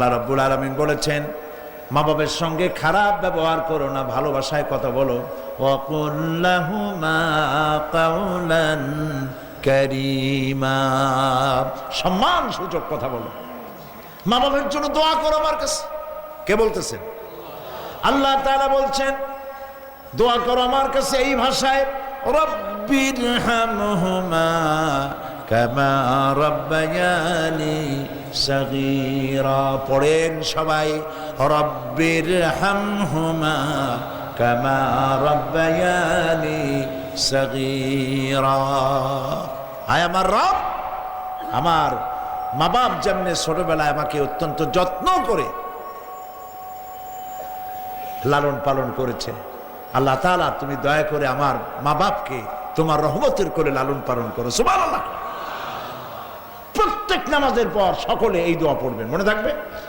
আল্লাহ রাব্বুল আলামিন বলেছেন, মা বাবার সঙ্গে খারাপ ব্যবহার করো না, ভালোবাসায় কথা বলো। ওয়াকুল লাহুমা কাওলান কারীমা, সম্মান সূচক কথা বলো। মা বাবার জন্য দোয়া করো আমার কাছে। কে বলতেছেন? আল্লাহ তাআলা বলছেন দোয়া করো আমার কাছে এই ভাষায়, রব্বিরহামহুমা কামা রাব্বায়ানি সাগীরা। পড়েন সবাই, রব্বিরহামহুমা কামা রাব্বায়ানি সাগীরা। হায় আমার রব, আমার মা বাপ যেমনি ছোটবেলায় আমাকে অত্যন্ত যত্ন করে লালন পালন করেছে, আল্লাহ তাআলা তুমি দয়া করে আমার মা বাপকে তোমার রহমতের করে লালন পালন করো। সুবহানাল্লাহ। প্রত্যেক নামাজের পর সকলে এই দোয়া পড়বেন, মনে থাকবে।